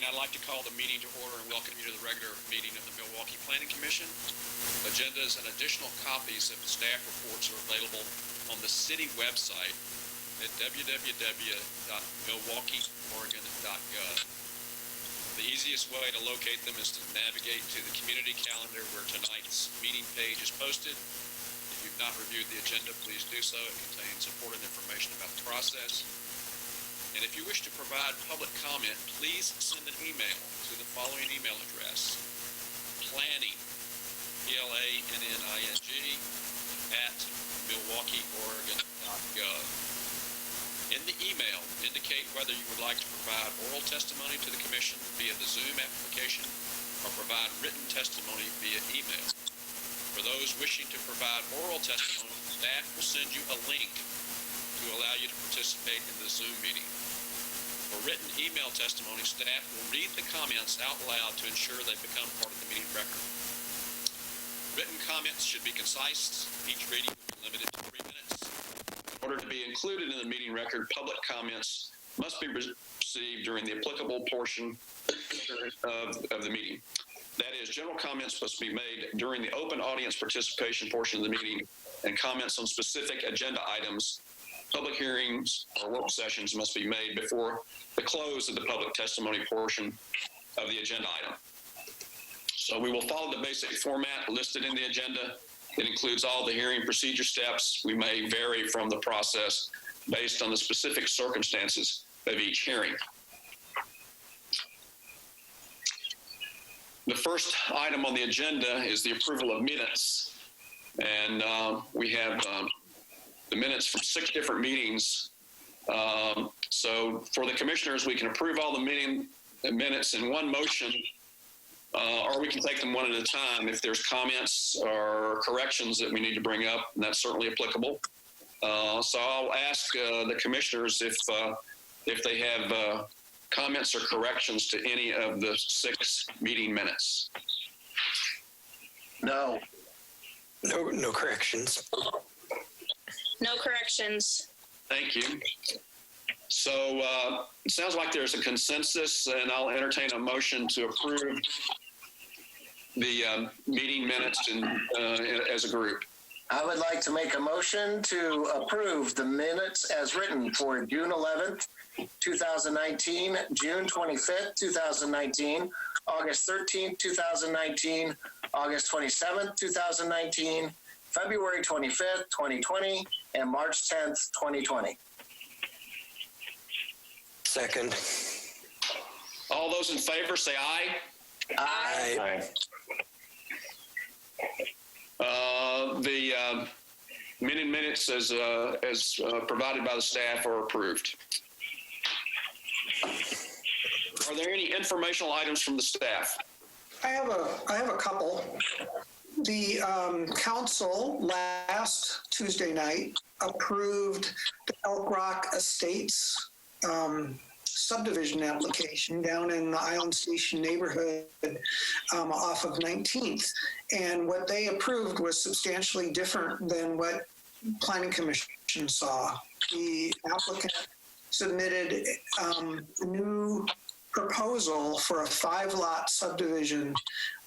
I'd like to call the meeting to order and welcome you to the regular meeting of the Milwaukie Planning Commission. Agendas and additional copies of staff reports are available on the city website at www.milwaukieoregon.gov. The easiest way to locate them is to navigate to the community calendar where tonight's meeting page is posted. If you've not reviewed the agenda, please do so. It contains important information about the process. And if you wish to provide public comment, please send an email to the following email address: planning, PLANNING, at milwaukieoregon.gov. In the email, indicate whether you would like to provide oral testimony to the Commission via the Zoom application or provide written testimony via email. For those wishing to provide oral testimony, staff will send you a link to allow you to participate in the Zoom meeting. For written email testimony, staff will read the comments out loud to ensure they become part of the meeting record. Written comments should be concise. Each reading will be limited to 3 minutes. In order to be included in the meeting record, public comments must be received during the applicable portion of the meeting. That is, general comments must be made during the open audience participation portion of the meeting, and comments on specific agenda items. Public hearings or work sessions must be made before the close of the public testimony portion of the agenda item. So we will follow the basic format listed in the agenda. It includes all the hearing procedure steps. We may vary from the process based on the specific circumstances of each hearing. The first item on the agenda is the approval of minutes. And we have the minutes from 6 different meetings. So for the commissioners, we can approve all the meeting minutes in one motion, or we can take them one at a time if there's comments or corrections that we need to bring up, and that's certainly applicable. So I'll ask the commissioners if they have comments or corrections to any of the 6 meeting minutes. No corrections. No corrections. Thank you. So it sounds like there's a consensus, and I'll entertain a motion to approve the meeting minutes as a group. I would like to make a motion to approve the minutes as written for June 11th, 2019, June 25th, 2019, August 13th, 2019, August 27th, 2019, February 25th, 2020, and March 10th, 2020. Second. All those in favor say aye. Aye. The meeting minutes as provided by the staff are approved. Are there any informational items from the staff? I have a couple. The council last Tuesday night approved the Elk Rock Estates subdivision application down in the Island Station neighborhood off of 19th. And what they approved was substantially different than what Planning Commission saw. The applicant submitted a new proposal for a 5-lot subdivision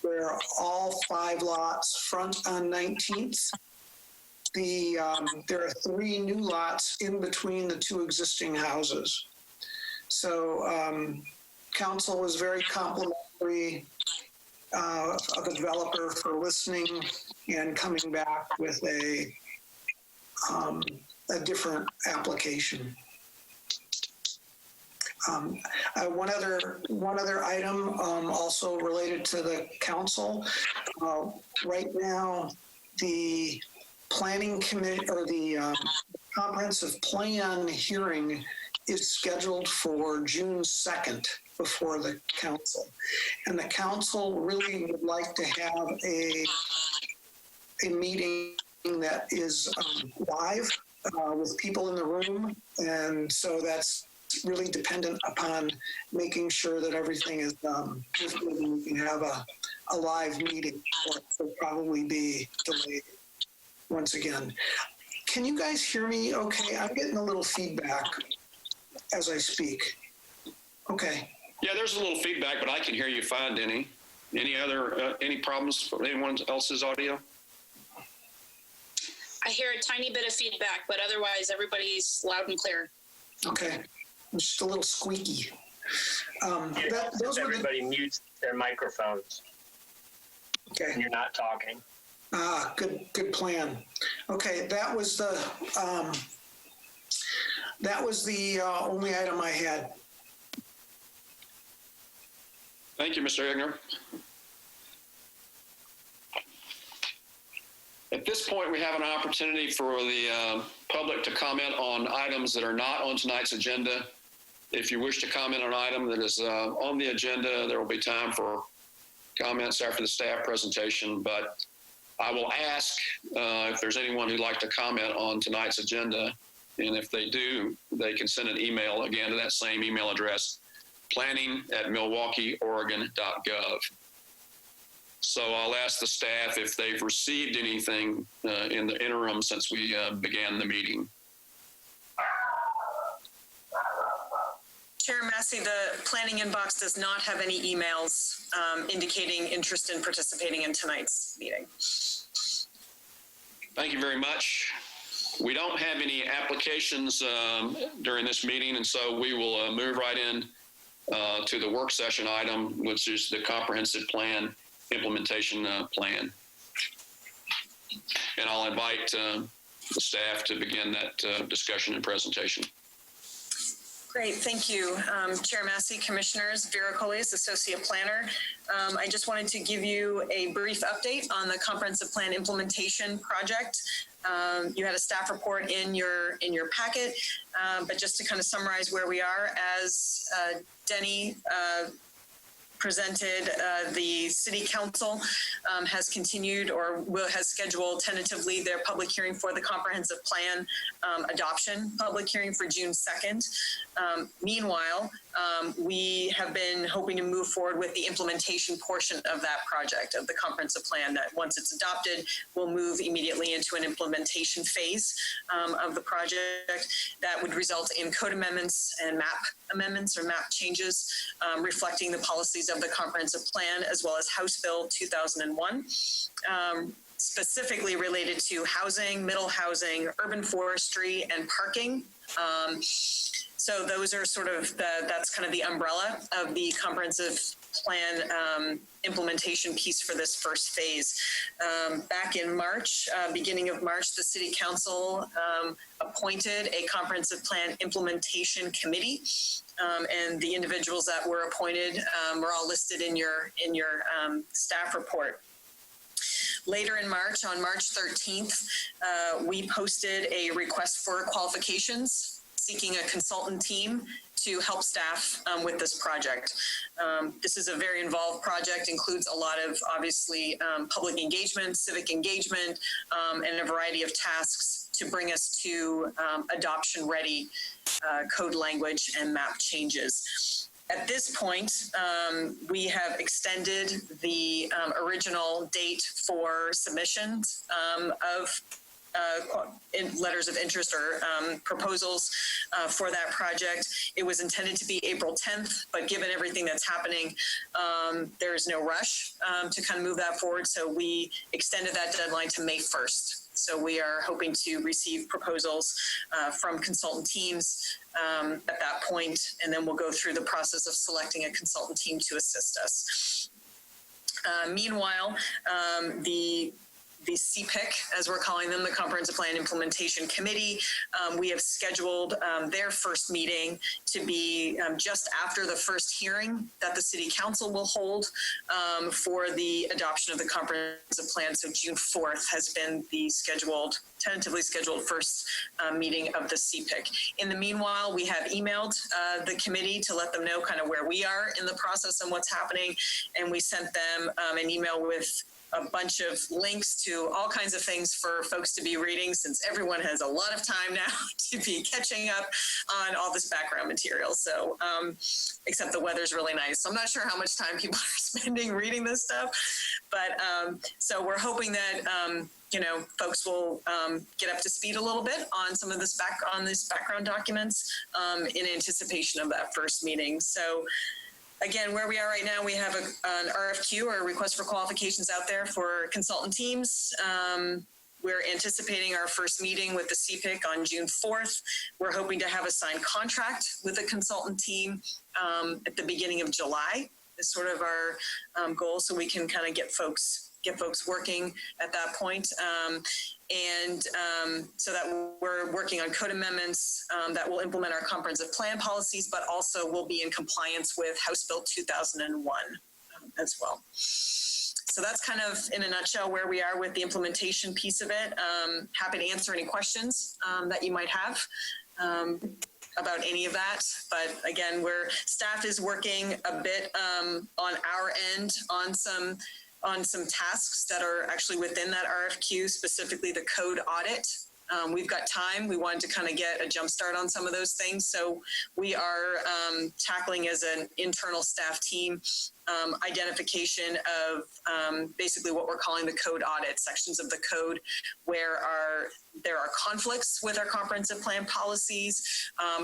where all 5 lots front on 19th. There are 3 new lots in between the 2 existing houses. So council was very complimentary of the developer for listening and coming back with a different application. One other item also related to the council. Right now, the planning committee or the comprehensive plan hearing is scheduled for June 2nd before the council. And the council really would like to have a meeting that is live with people in the room. And so that's really dependent upon making sure that everything is and we can have a live meeting, or it will probably be delayed once again. Can you guys hear me okay? I'm getting a little feedback as I speak. Okay. Yeah, there's a little feedback, but I can hear you fine, Denny. Any problems with anyone else's audio? I hear a tiny bit of feedback, but otherwise everybody's loud and clear. Okay, just a little squeaky. Everybody mutes their microphones. Okay. And you're not talking. Good plan. Okay, that was the only item I had. Thank you, Mr. Egner. At this point, we have an opportunity for the public to comment on items that are not on tonight's agenda. If you wish to comment on an item that is on the agenda, there will be time for comments after the staff presentation, but I will ask if there's anyone who'd like to comment on tonight's agenda, and if they do, they can send an email again to that same email address, planning@milwaukieoregon.gov. So I'll ask the staff if they've received anything in the interim since we began the meeting. Chair Massey, the planning inbox does not have any emails indicating interest in participating in tonight's meeting. Thank you very much. We don't have any applications during this meeting, and so we will move right in to the work session item, which is the comprehensive plan implementation plan. And I'll invite the staff to begin that discussion and presentation. Great, thank you. Chair Massey, Commissioners, Vera Collies, Associate Planner. I just wanted to give you a brief update on the comprehensive plan implementation project. You had a staff report in your packet, but just to kind of summarize where we are, as Denny presented, the City Council has continued or has scheduled tentatively their public hearing for the comprehensive plan adoption public hearing for June 2nd. Meanwhile, we have been hoping to move forward with the implementation portion of that project, of the comprehensive plan, that once it's adopted, we'll move immediately into an implementation phase of the project that would result in code amendments and map amendments or map changes reflecting the policies of the comprehensive plan, as well as House Bill 2001. Specifically related to housing, middle housing, urban forestry, and parking. So those are sort of that's kind of the umbrella of the comprehensive plan implementation piece for this first phase. Back in March, beginning of March, the City Council appointed a comprehensive plan implementation committee. And the individuals that were appointed were all listed in your staff report. Later in March, on March 13th, we posted a request for qualifications, seeking a consultant team to help staff with this project. This is a very involved project, includes a lot of, obviously, public engagement, civic engagement, and a variety of tasks to bring us to adoption-ready code language and map changes. At this point, we have extended the original date for submissions of letters of interest or proposals for that project. It was intended to be April 10th, but given everything that's happening, there is no rush to kind of move that forward. So we extended that deadline to May 1st. So we are hoping to receive proposals from consultant teams at that point, and then we'll go through the process of selecting a consultant team to assist us. Meanwhile, the CPIC, as we're calling them, the Comprehensive Plan Implementation Committee, we have scheduled their first meeting to be just after the first hearing that the City Council will hold for the adoption of the comprehensive plan. So June 4th has been the tentatively scheduled first meeting of the CPIC. In the meanwhile, we have emailed the committee to let them know kind of where we are in the process and what's happening, and we sent them an email with a bunch of links to all kinds of things for folks to be reading, since everyone has a lot of time now to be catching up on all this background material. So, except the weather's really nice. So I'm not sure how much time people are spending reading this stuff, but so we're hoping that, folks will get up to speed a little bit on some of this background documents in anticipation of that first meeting. So again, where we are right now, we have an RFQ or a request for qualifications out there for consultant teams. We're anticipating our first meeting with the CPIC on June 4th. We're hoping to have a signed contract with a consultant team at the beginning of July. Is sort of our goal, so we can kind of get folks working at that point. So that we're working on code amendments that will implement our comprehensive plan policies, but also will be in compliance with House Bill 2001 as well. So that's kind of in a nutshell where we are with the implementation piece of it. Happy to answer any questions that you might have about any of that. But again, staff is working a bit on our end on some tasks that are actually within that RFQ, specifically the code audit. We've got time. We wanted to kind of get a jump start on some of those things. So we are tackling as an internal staff team identification of basically what we're calling the code audit, sections of the code where there are conflicts with our comprehensive plan policies,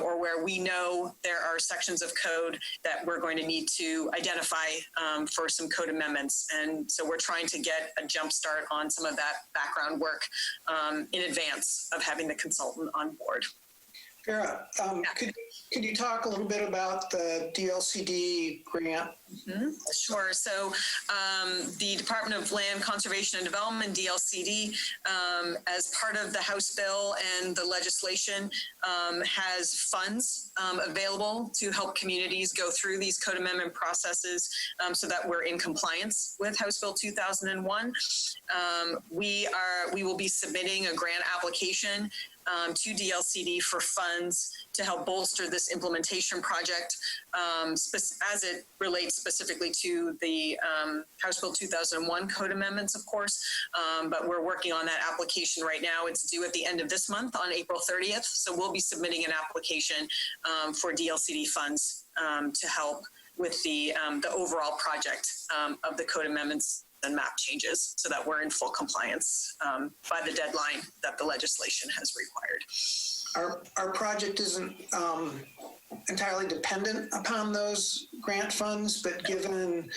or where we know there are sections of code that we're going to need to identify for some code amendments. And so we're trying to get a jump start on some of that background work in advance of having the consultant on board. Vera, could you talk a little bit about the DLCD grant? Mm-hmm. Sure. So the Department of Land Conservation and Development, DLCD, as part of the House bill and the legislation, has funds available to help communities go through these code amendment processes so that we're in compliance with House Bill 2001. We will be submitting a grant application to DLCD for funds to help bolster this implementation project as it relates specifically to the House Bill 2001 code amendments, of course. But we're working on that application right now. It's due at the end of this month on April 30th. So we'll be submitting an application for DLCD funds to help with the overall project of the code amendments and map changes so that we're in full compliance by the deadline that the legislation has required. Our project isn't entirely dependent upon those grant funds, but given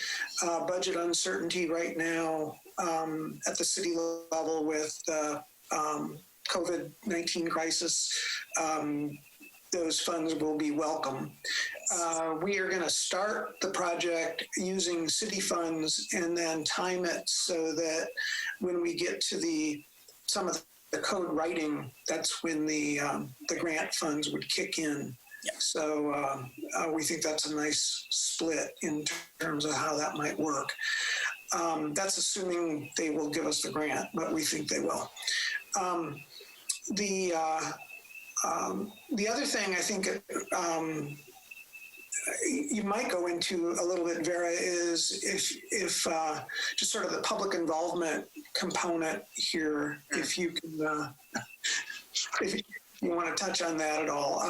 budget uncertainty right now at the city level with the COVID-19 crisis, those funds will be welcome. We are going to start the project using city funds and then time it so that when we get to some of the code writing, that's when the grant funds would kick in. Yep. So we think that's a nice split in terms of how that might work. That's assuming they will give us the grant, but we think they will. The other thing I think you might go into a little bit, Vera, is if just sort of the public involvement component here, if you can, if you want to touch on that at all.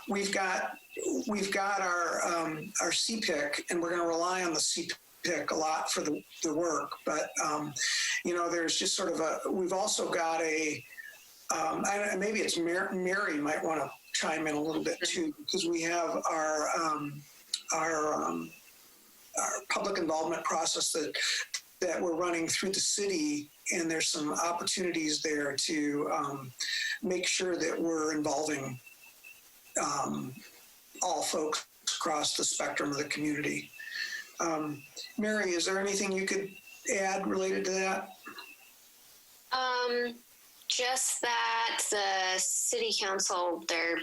We've got our CPIC, and we're going to rely on the CPIC a lot for the work. But there's just sort of we've also got maybe it's Mary might want to chime in a little bit too, because we have our public involvement process that we're running through the city, and there's some opportunities there to make sure that we're involving all folks across the spectrum of the community. Mary, is there anything you could add related to that? Just that the city council, their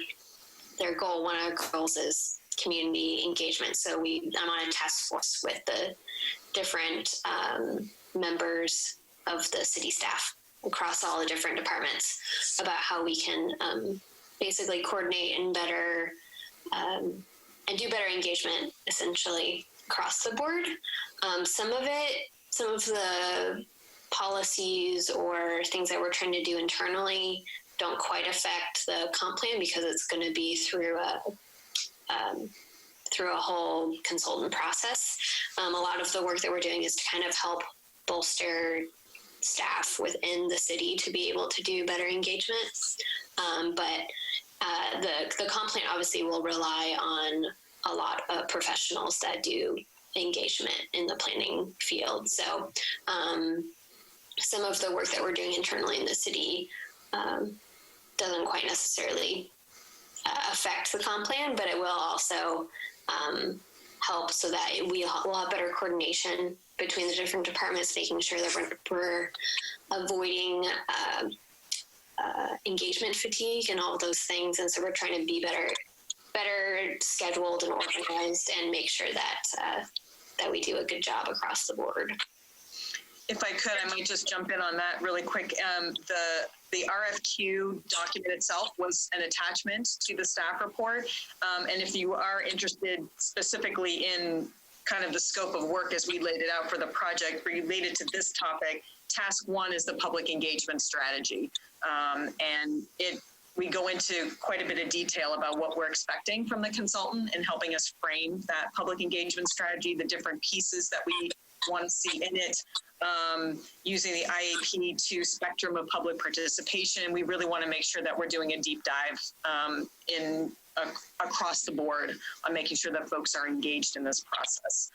goal, one of our goals is community engagement. So I'm on a task force with the different members of the city staff across all the different departments about how we can basically coordinate and better and do better engagement essentially across the board. Some of the policies or things that we're trying to do internally don't quite affect the comp plan because it's going to be through a whole consultant process. A lot of the work that we're doing is to kind of help bolster staff within the city to be able to do better engagement. But the comp plan obviously will rely on a lot of professionals that do engagement in the planning field. So some of the work that we're doing internally in the city doesn't quite necessarily affect the comp plan, but it will also help so that we'll have better coordination between the different departments, making sure that we're avoiding engagement fatigue and all of those things. And so we're trying to be better scheduled and organized and make sure that that we do a good job across the board. If I could, I might just jump in on that really quick. The RFQ document itself was an attachment to the staff report. And if you are interested specifically in kind of the scope of work as we laid it out for the project related to this topic, task 1 is the public engagement strategy. And we go into quite a bit of detail about what we're expecting from the consultant and helping us frame that public engagement strategy, the different pieces that we want to see in it, using the IAP2 spectrum of public participation. We really want to make sure that we're doing a deep dive across the board on making sure that folks are engaged in this process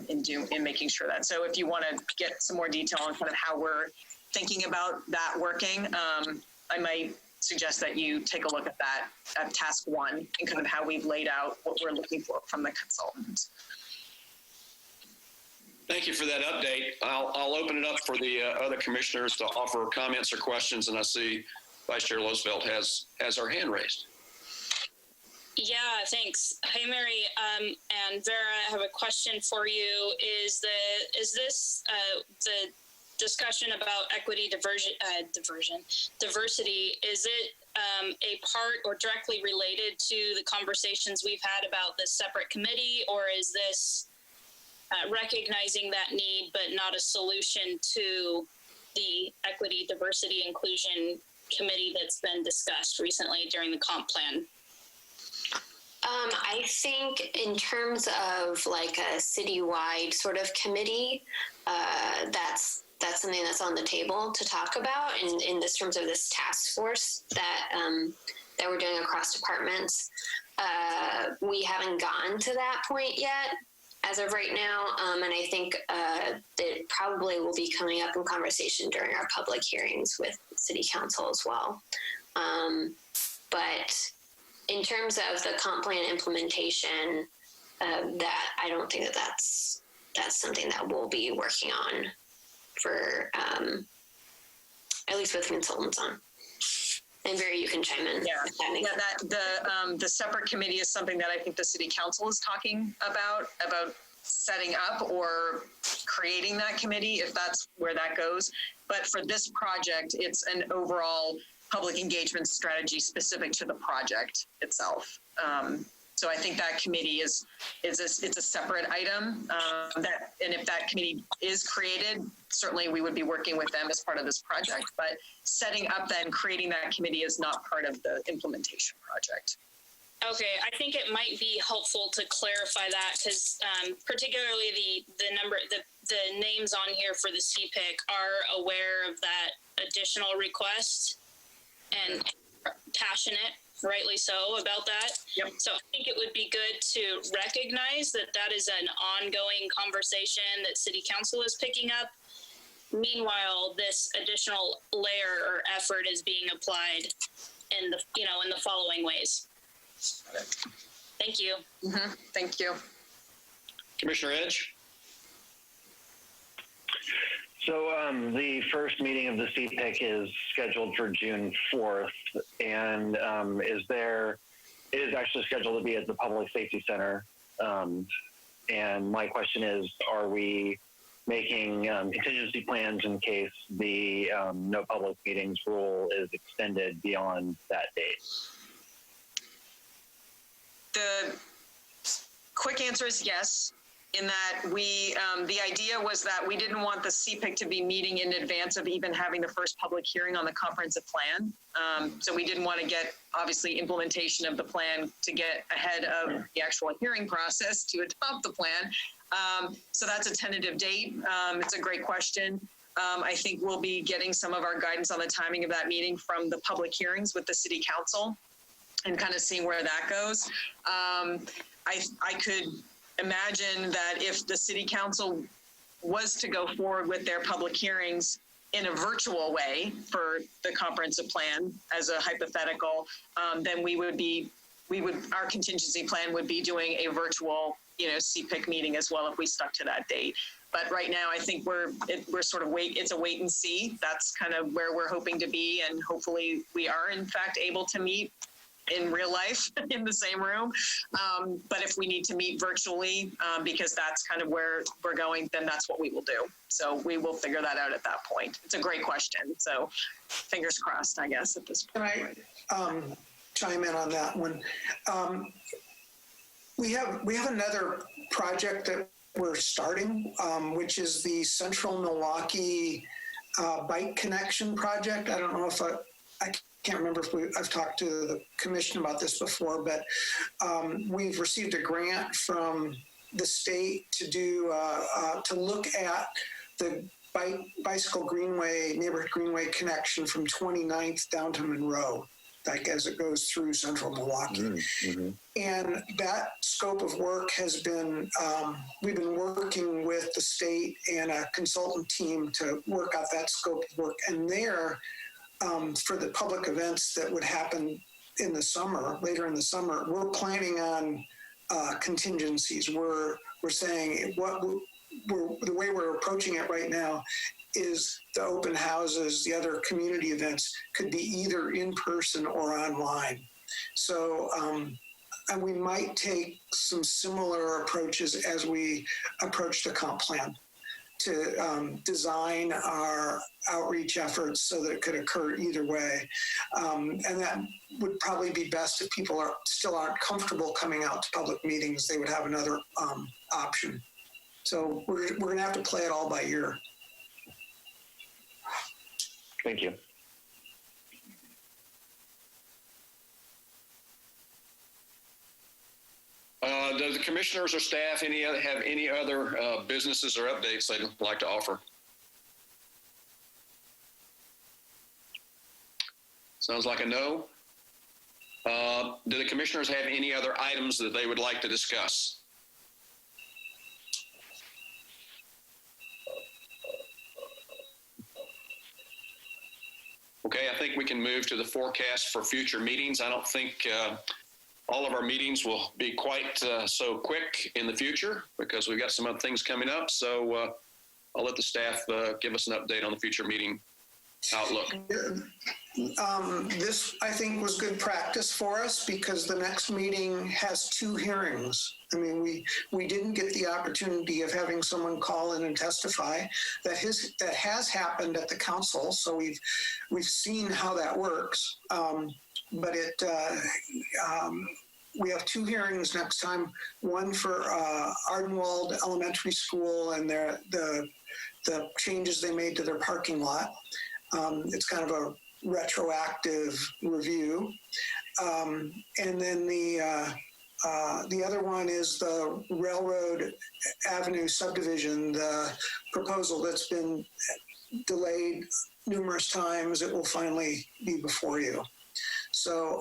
in making sure that. So if you want to get some more detail on kind of how we're thinking about that working, I might suggest that you take a look at that at task 1 and kind of how we've laid out what we're looking for from the consultant. Thank you for that update. I'll open it up for the other commissioners to offer comments or questions, and I see Vice Chair Losevelt has her hand raised. Yeah, thanks. Hey, Mary and Vera, I have a question for you. Is this the discussion about equity, diversity? Is it a part or directly related to the conversations we've had about this separate committee, or is this recognizing that need but not a solution to the equity, diversity, inclusion committee that's been discussed recently during the comp plan? I think in terms of like a citywide sort of committee, that's something that's on the table to talk about in this terms of this task force that we're doing across departments. We haven't gotten to that point yet as of right now, and I think it probably will be coming up in conversation during our public hearings with City Council as well. But in terms of the comp plan implementation, that I don't think that's something that we'll be working on for at least with consultants on. And Vera, you can chime in. The separate committee is something that I think the City Council is talking about setting up or creating that committee, if that's where that goes. But for this project, it's an overall public engagement strategy specific to the project itself. So I think that committee it's a separate item. And if that committee is created, certainly we would be working with them as part of this project. But setting up then creating that committee is not part of the implementation project. Okay, I think it might be helpful to clarify that because particularly the names on here for the CPIC are aware of that additional request and passionate, rightly so, about that. Yep. So I think it would be good to recognize that is an ongoing conversation that City Council is picking up. Meanwhile, this additional layer or effort is being applied in the following ways. Thank you. Mm-hmm. Thank you. Commissioner Edge? So the first meeting of the CPIC is scheduled for June 4th, and it is actually scheduled to be at the Public Safety Center. And my question is, are we making contingency plans in case the no public meetings rule is extended beyond that date? The quick answer is yes, in that the idea was that we didn't want the CPIC to be meeting in advance of even having the first public hearing on the comprehensive plan. So we didn't want to get, obviously, implementation of the plan to get ahead of the actual hearing process to adopt the plan. So that's a tentative date. It's a great question. I think we'll be getting some of our guidance on the timing of that meeting from the public hearings with the City Council. and kind of seeing where that goes. I could imagine that if the city council was to go forward with their public hearings in a virtual way for the comprehensive plan as a hypothetical, then our contingency plan would be doing a virtual, CPIC meeting as well if we stuck to that date. But right now, I think we're sort of it's a wait and see. That's kind of where we're hoping to be. And hopefully we are in fact able to meet in real life in the same room. But if we need to meet virtually, because that's kind of where we're going, then that's what we will do. So we will figure that out at that point. It's a great question. So fingers crossed, I guess, at this point. Can I chime in on that one? We have another project that we're starting, which is the Central Milwaukie Bike Connection Project. I don't know if I can't remember if I've talked to the commission about this before, but we've received a grant from the state to do to look at the bicycle greenway, neighborhood greenway connection from 29th down to Monroe, like as it goes through central Milwaukee. Mm-hmm. And that scope of work has been, we've been working with the state and a consultant team to work out that scope of work. And there, for the public events that would happen in the summer, later in the summer, we're planning on contingencies. We're saying the way we're approaching it right now is the open houses, the other community events could be either in person or online. So, and we might take some similar approaches as we approach the comp plan to design our outreach efforts so that it could occur either way. And that would probably be best if people still aren't comfortable coming out to public meetings. They would have another option. So we're going to have to play it all by ear. Thank you. Do the commissioners or staff have any other businesses or updates they'd like to offer? Sounds like a no. Do the commissioners have any other items that they would like to discuss? Okay, I think we can move to the forecast for future meetings. I don't think all of our meetings will be quite so quick in the future because we've got some other things coming up. So I'll let the staff give us an update on the future meeting outlook. This, I think, was good practice for us because the next meeting has 2 hearings. I mean, we didn't get the opportunity of having someone call in and testify. That has happened at the council, so we've seen how that works. But we have 2 hearings next time. One for Ardenwald Elementary School and the changes they made to their parking lot. It's kind of a retroactive review. And then the other one is the Railroad Avenue subdivision, the proposal that's been delayed numerous times. It will finally be before you. So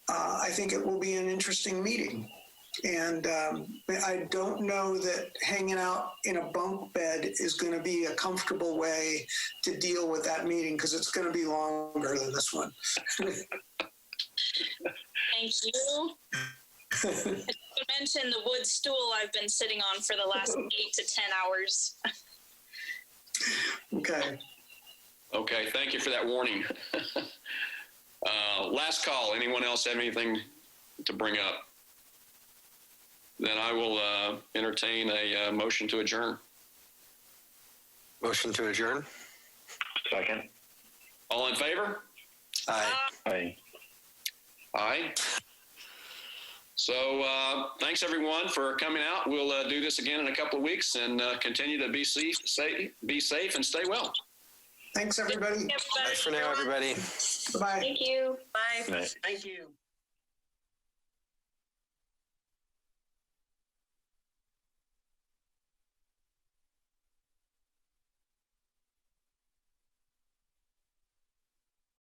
I think it will be an interesting meeting. And I don't know that hanging out in a bunk bed is going to be a comfortable way to deal with that meeting because it's going to be longer than this one. Thank you. You mentioned the wood stool I've been sitting on for the last 8 to 10 hours. Okay. Okay, thank you for that warning. Last call. Anyone else have anything to bring up? Then I will entertain a motion to adjourn. Motion to adjourn. Second. All in favor? Aye. Aye. Aye. So thanks everyone for coming out. We'll do this again in a couple of weeks and continue to be safe and stay well. Thanks, everybody. Bye for now, everybody. Bye. Thank you. Bye. Nice. Thank you.